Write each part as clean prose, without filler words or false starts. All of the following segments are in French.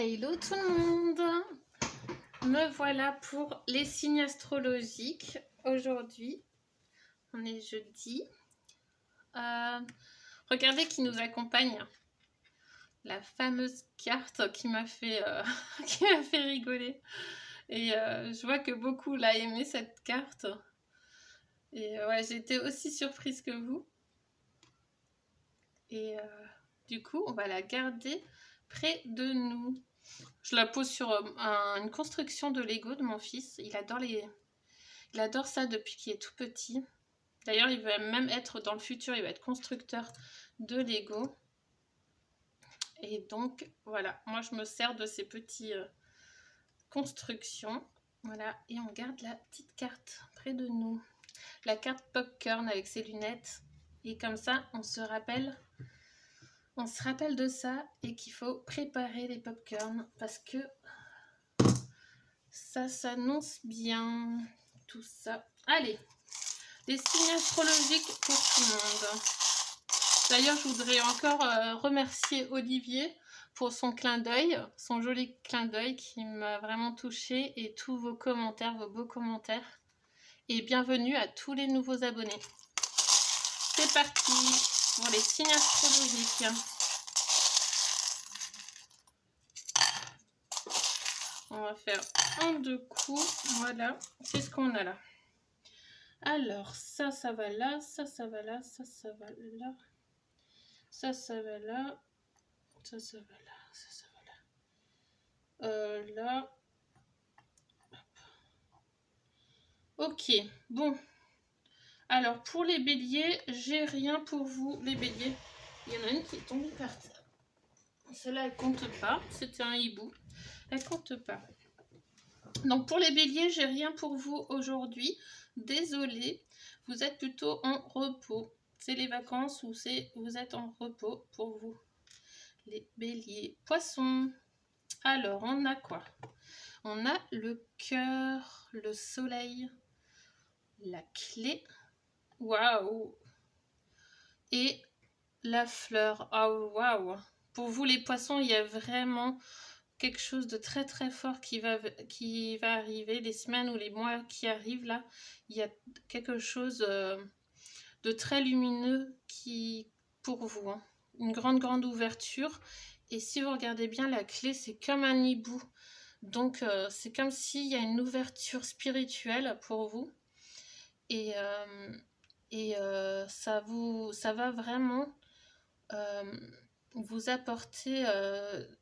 Hello tout le monde! Me voilà pour les signes astrologiques. Aujourd'hui, on est jeudi. Regardez qui nous accompagne. La fameuse carte qui m'a fait, qui m'a fait rigoler. Et je vois que beaucoup l'ont aimé cette carte. Et ouais, j'ai été aussi surprise que vous. Et du coup, on va la garder près de nous. Je la pose sur une construction de Lego de mon fils. Il adore ça depuis qu'il est tout petit. D'ailleurs, il va même être dans le futur, il va être constructeur de Lego. Et donc, voilà, moi je me sers de ces petites constructions. Voilà, et on garde la petite carte près de nous. La carte Popcorn avec ses lunettes. Et comme ça, on se rappelle de ça et qu'il faut préparer les popcorn parce que ça s'annonce bien, tout ça. Allez, les signes astrologiques pour tout le monde. D'ailleurs, je voudrais encore remercier Olivier pour son clin d'œil, son joli clin d'œil qui m'a vraiment touchée et tous vos commentaires, vos beaux commentaires. Et bienvenue à tous les nouveaux abonnés. C'est parti pour les signes astrologiques. On va faire en 2 coups. Voilà, c'est ce qu'on a là. Alors, ça va là, ça va là, ça va là. Ça va là. Ça va là, ça va là. Là. Ok, bon. Alors, pour les béliers, j'ai rien pour vous, les béliers. Il y en a une qui est tombée par terre. Celle-là, elle compte pas. C'était un hibou. Elle compte pas. Donc, pour les béliers, j'ai rien pour vous aujourd'hui. Désolée, vous êtes plutôt en repos. C'est les vacances ou vous êtes en repos pour vous. Les béliers. Poissons. Alors, on a quoi? On a le cœur, le soleil, la clé. Waouh! Et la fleur. Oh, waouh! Pour vous, les poissons, il y a vraiment quelque chose de très très fort qui va arriver. Les semaines ou les mois qui arrivent là, il y a quelque chose de très lumineux pour vous. Hein. Une grande ouverture. Et si vous regardez bien, la clé, c'est comme un hibou. Donc, c'est comme s'il y a une ouverture spirituelle pour vous. Et ça va vraiment vous apporter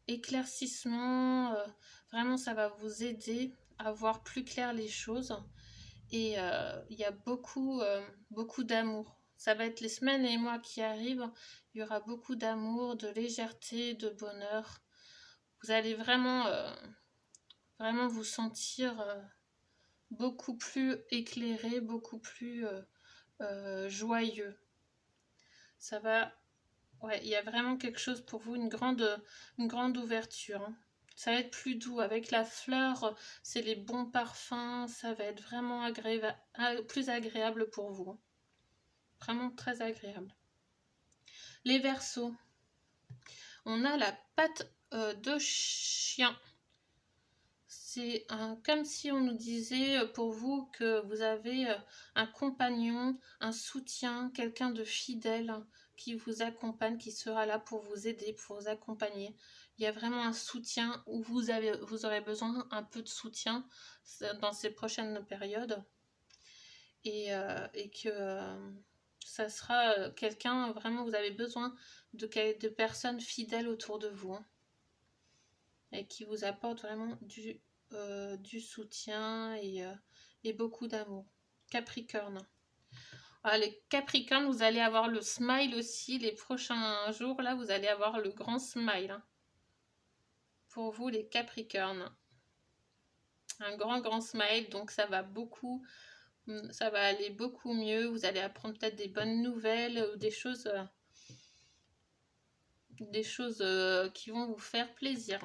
éclaircissement. Vraiment, ça va vous aider à voir plus clair les choses. Et il y a beaucoup d'amour. Ça va être les semaines et les mois qui arrivent. Il y aura beaucoup d'amour, de légèreté, de bonheur. Vous allez vraiment vous sentir beaucoup plus éclairé, beaucoup plus joyeux. Ça va... Ouais, il y a vraiment quelque chose pour vous, une grande ouverture. Hein. Ça va être plus doux. Avec la fleur, c'est les bons parfums. Ça va être vraiment plus agréable pour vous. Hein. Vraiment très agréable. Les Verseaux. On a la patte de chien. C'est comme si on nous disait pour vous que vous avez un compagnon, un soutien, quelqu'un de fidèle qui vous accompagne, qui sera là pour vous aider, pour vous accompagner. Il y a vraiment un soutien où vous aurez besoin un peu de soutien dans ces prochaines périodes. Et que ça sera quelqu'un, vraiment vous avez besoin de personnes fidèles autour de vous. Hein, et qui vous apportent vraiment du soutien et beaucoup d'amour. Capricorne. Alors, les Capricornes, vous allez avoir le smile aussi. Les prochains jours, là, vous allez avoir le grand smile. Hein. Pour vous, les Capricornes. Un grand smile. Donc, ça va aller beaucoup mieux. Vous allez apprendre peut-être des bonnes nouvelles ou des choses qui vont vous faire plaisir.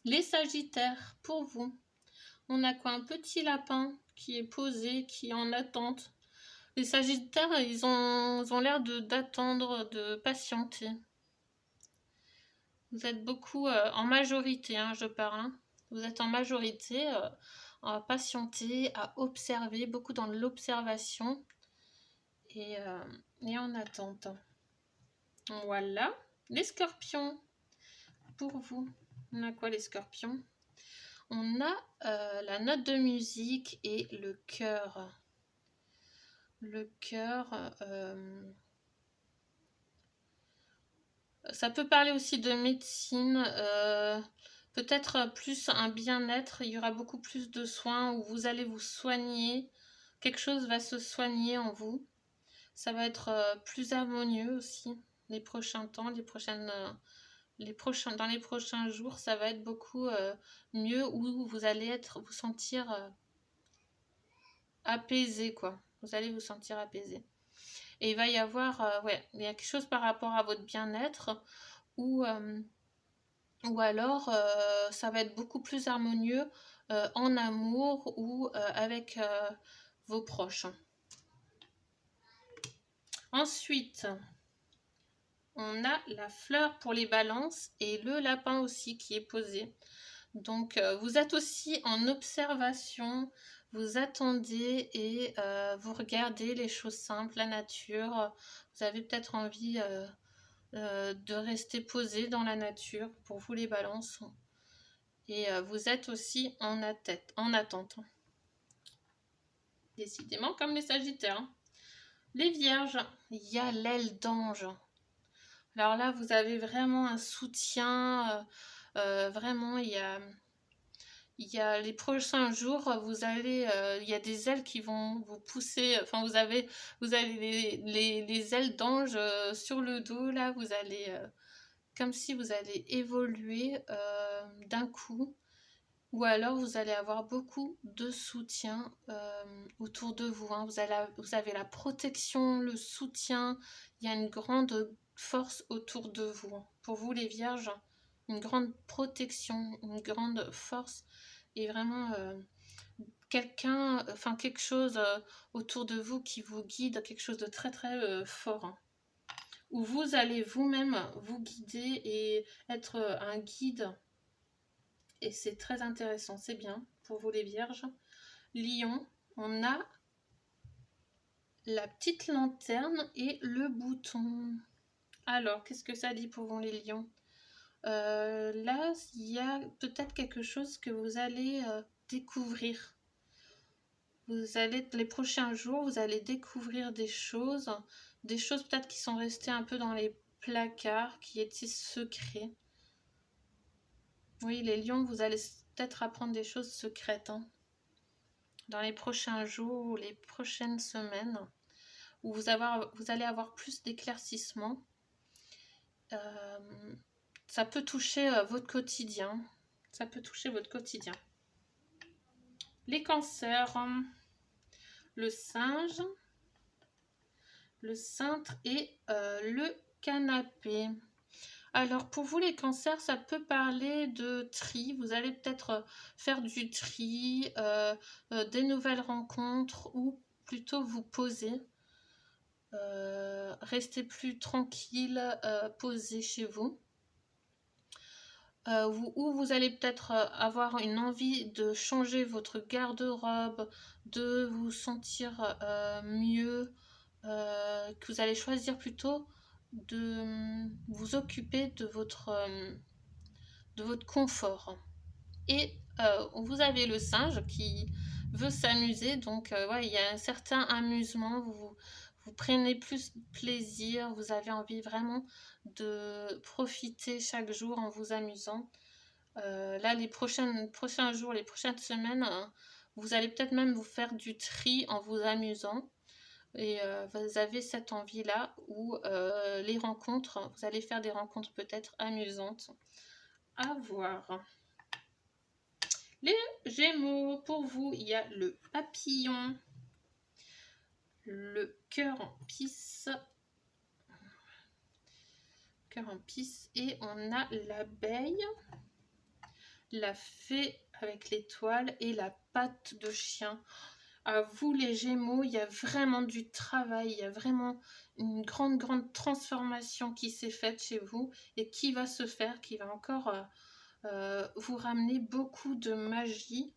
Les Sagittaires, pour vous. On a quoi? Un petit lapin qui est posé, qui est en attente. Les Sagittaires, ils ont l'air d'attendre, de patienter. Vous êtes beaucoup en majorité, hein, je parle. Hein. Vous êtes en majorité à patienter, à observer, beaucoup dans l'observation et, euh, et en attente. Voilà. Les scorpions, pour vous. On a quoi les scorpions? On a la note de musique et le cœur. Le cœur, ça peut parler aussi de médecine, peut-être plus un bien-être, il y aura beaucoup plus de soins où vous allez vous soigner, quelque chose va se soigner en vous. Ça va être plus harmonieux aussi les prochains temps, dans les prochains jours, ça va être beaucoup mieux où vous allez vous sentir apaisé quoi. Vous allez vous sentir apaisé. Et il va y avoir, il y a quelque chose par rapport à votre bien-être ou alors ça va être beaucoup plus harmonieux en amour ou avec vos proches. Ensuite, on a la fleur pour les balances et le lapin aussi qui est posé. Donc vous êtes aussi en observation, vous attendez et vous regardez les choses simples, la nature. Vous avez peut-être envie de rester posé dans la nature pour vous les balances. Et vous êtes aussi en attente. Décidément comme les sagittaires. Les vierges, il y a l'aile d'ange. Alors là, vous avez vraiment un soutien. Vraiment, il y a les prochains jours, il y a des ailes qui vont vous pousser. Enfin, vous avez les ailes d'ange sur le dos. Là, vous allez, comme si vous allez évoluer d'un coup. Ou alors vous allez avoir beaucoup de soutien autour de vous. Hein. Vous avez la protection, le soutien. Il y a une grande force autour de vous. Hein. Pour vous les vierges, une grande protection, une grande force. Et vraiment quelque chose autour de vous qui vous guide, quelque chose de très très fort. Hein. Où vous allez vous-même vous guider et être un guide. Et c'est très intéressant, c'est bien pour vous les vierges. Lion, on a la petite lanterne et le bouton. Alors, qu'est-ce que ça dit pour vous les lions? Là, il y a peut-être quelque chose que vous allez découvrir. Les prochains jours, vous allez découvrir des choses peut-être qui sont restées un peu dans les placards, qui étaient secrets. Oui, les lions, vous allez peut-être apprendre des choses secrètes. Hein. Dans les prochains jours ou les prochaines semaines, où vous allez avoir plus d'éclaircissements. Ça peut toucher votre quotidien. Ça peut toucher votre quotidien. Les cancers, le singe, le cintre et le canapé. Alors pour vous les cancers, ça peut parler de tri. Vous allez peut-être faire du tri, des nouvelles rencontres ou plutôt vous poser. Rester plus tranquille, posé chez vous. Ou vous allez peut-être avoir une envie de changer votre garde-robe, de vous sentir mieux, que vous allez choisir plutôt de vous occuper de votre confort. Et vous avez le singe qui veut s'amuser, donc il y a un certain amusement, vous prenez plus plaisir, vous avez envie vraiment de profiter chaque jour en vous amusant. Là, les prochains jours, les prochaines semaines, vous allez peut-être même vous faire du tri en vous amusant. Et vous avez cette envie-là où les rencontres, vous allez faire des rencontres peut-être amusantes. À voir. Les Gémeaux, pour vous, il y a le papillon, le cœur en pisse, et on a l'abeille, la fée avec l'étoile et la patte de chien. à vous les Gémeaux, il y a vraiment du travail, il y a vraiment une grande transformation qui s'est faite chez vous et qui va se faire, qui va encore vous ramener beaucoup de magie.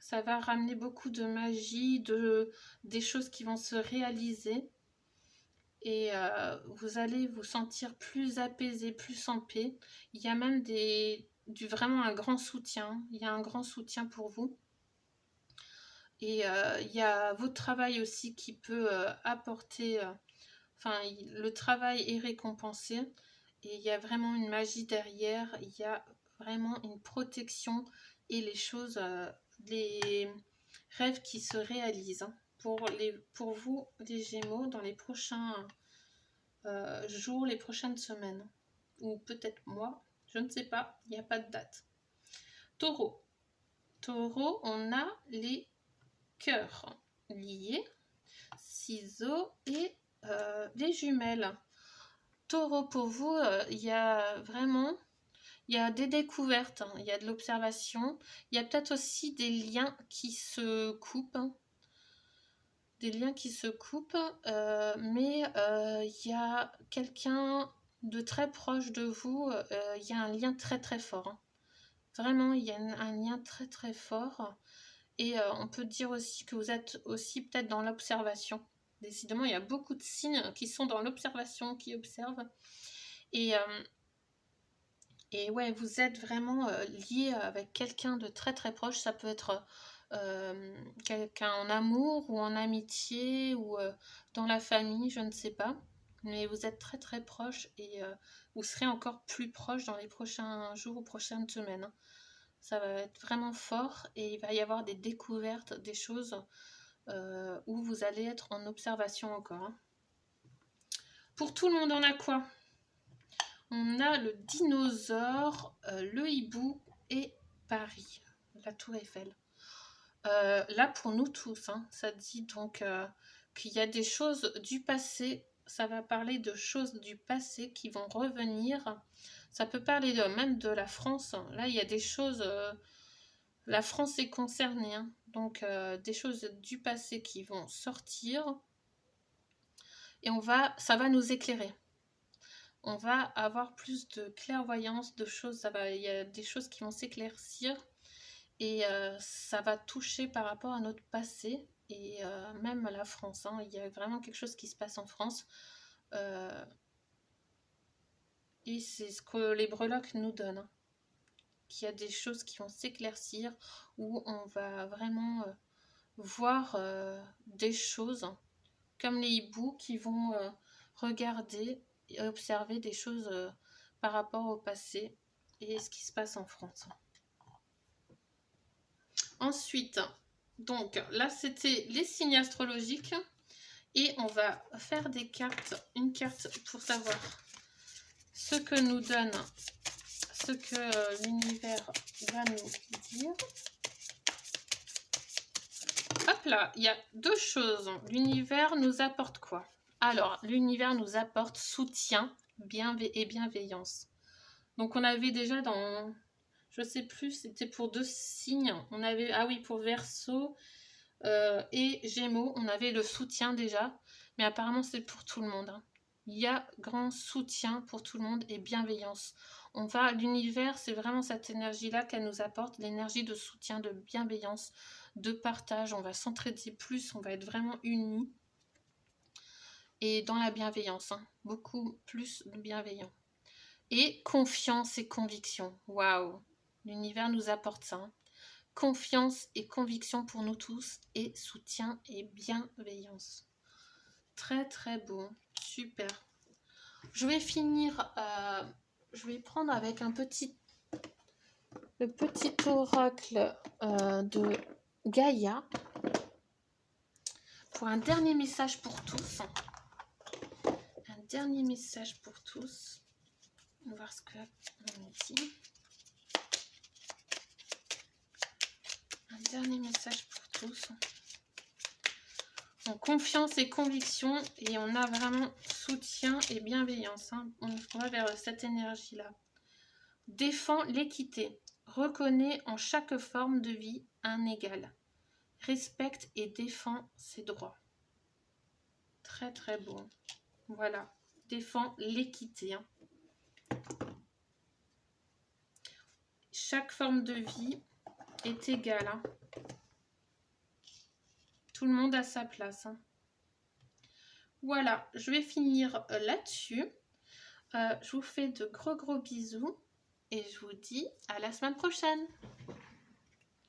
Ça va ramener beaucoup de magie, des choses qui vont se réaliser. Et vous allez vous sentir plus apaisé, plus en paix. Il y a même vraiment un grand soutien. Il y a un grand soutien pour vous. Et il y a votre travail aussi qui peut apporter... Enfin, le travail est récompensé. Et il y a vraiment une magie derrière. Il y a vraiment une protection et les choses, les rêves qui se réalisent. Hein, pour vous, les Gémeaux, dans les prochains jours, les prochaines semaines. Ou peut-être mois, je ne sais pas, il n'y a pas de date. Taureau. Taureau, on a les cœurs liés, ciseaux et les jumelles. Taureau, pour vous, il y a vraiment... Il y a des découvertes, hein, il y a de l'observation, il y a peut-être aussi des liens qui se coupent, hein, des liens qui se coupent, mais il y a quelqu'un de très proche de vous, il y a un lien très fort. Hein. Vraiment, il y a un lien très fort. Et on peut dire aussi que vous êtes aussi peut-être dans l'observation. Décidément, il y a beaucoup de signes qui sont dans l'observation, qui observent. Et ouais, vous êtes vraiment lié avec quelqu'un de très proche. Ça peut être quelqu'un en amour ou en amitié ou dans la famille, je ne sais pas. Mais vous êtes très proche et vous serez encore plus proche dans les prochains jours ou prochaines semaines. Hein. Ça va être vraiment fort et il va y avoir des découvertes, des choses où vous allez être en observation encore. Hein. Pour tout le monde, on a quoi ? On a le dinosaure, le hibou et Paris, la tour Eiffel. Là, pour nous tous, hein, ça dit donc qu'il y a des choses du passé. Ça va parler de choses du passé qui vont revenir. Ça peut parler même de la France. Là, il y a des choses... la France est concernée. Hein, donc, des choses du passé qui vont sortir. Et ça va nous éclairer. On va avoir plus de clairvoyance, de choses, il y a des choses qui vont s'éclaircir et ça va toucher par rapport à notre passé et même à la France. Hein, il y a vraiment quelque chose qui se passe en France et c'est ce que les breloques nous donnent. Hein, qu'il y a des choses qui vont s'éclaircir où on va vraiment voir des choses comme les hiboux qui vont regarder et observer des choses par rapport au passé et ce qui se passe en France. Ensuite, donc là c'était les signes astrologiques et on va faire des cartes, une carte pour savoir ce que nous donne, ce que l'univers va nous dire. Hop là, il y a deux choses. L'univers nous apporte quoi ? Alors, l'univers nous apporte soutien et bienveillance. Donc, on avait déjà dans, je sais plus, c'était pour 2 signes. On avait, ah oui, pour Verseau et Gémeaux, on avait le soutien déjà. Mais apparemment, c'est pour tout le monde. Hein. Il y a grand soutien pour tout le monde et bienveillance. L'univers, c'est vraiment cette énergie-là qu'elle nous apporte, l'énergie de soutien, de bienveillance, de partage. On va s'entraider plus, on va être vraiment unis. Et dans la bienveillance, hein, beaucoup plus de bienveillance. Et confiance et conviction. Waouh, l'univers nous apporte ça. Hein. Confiance et conviction pour nous tous et soutien et bienveillance. Très beau, super. Je vais finir, je vais prendre avec le petit oracle de Gaïa pour un dernier message pour tous. Un dernier message pour tous. On va voir ce qu'on nous dit. Un dernier message pour tous. Donc, confiance et conviction. Et on a vraiment soutien et bienveillance. Hein. On va vers cette énergie-là. Défends l'équité. Reconnais en chaque forme de vie un égal. respecte et défend ses droits. Très très beau. Voilà, défend l'équité. Hein. Chaque forme de vie est égale. Hein. Tout le monde a sa place. Hein. Voilà, je vais finir là-dessus. Je vous fais de gros bisous et je vous dis à la semaine prochaine.